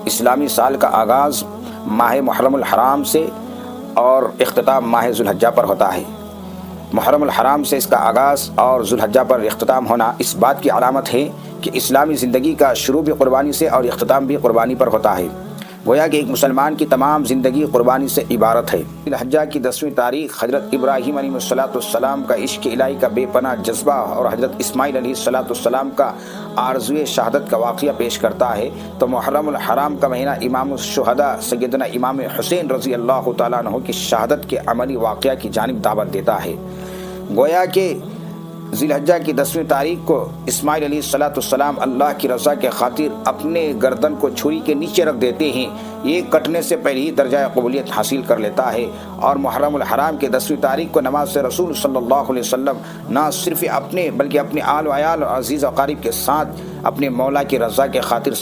اسلامی سال کا آغاز ماہ محرم الحرام سے اور اختتام ماہ ذو الحجہ پر ہوتا ہے۔ محرم الحرام سے اس کا آغاز اور ذو الحجہ پر اختتام ہونا اس بات کی علامت ہے کہ اسلامی زندگی کا شروع بھی قربانی سے اور اختتام بھی قربانی پر ہوتا ہے۔ گویا کہ ایک مسلمان کی تمام زندگی قربانی سے عبارت ہے۔ ذو الحجہ کی 10ویں تاریخ حضرت ابراہیم علیہ السلام کا عشق الہی کا بے پناہ جذبہ اور حضرت اسماعیل علیہ السلام کا آرزوئے شہادت کا واقعہ پیش کرتا ہے، تو محرم الحرام کا مہینہ امام الشہداء سیدنا امام حسین رضی اللہ تعالیٰ عنہ کی شہادت کے عملی واقعہ کی جانب دعوت دیتا ہے۔ گویا کہ ذی الحجہ کی 10ویں تاریخ کو اسماعیل علیہ السلام اللہ کی رضا کے خاطر اپنے گردن کو چھری کے نیچے رکھ دیتے ہیں، یہ کٹنے سے پہلے ہی درجہ قبولیت حاصل کر لیتا ہے، اور محرم الحرام کے 10ویں تاریخ کو نماز رسول صلی اللہ علیہ وسلم نہ صرف اپنے بلکہ اپنے آل و عیال اور عزیز و اقارب کے ساتھ اپنے مولا کی رضا کے خاطر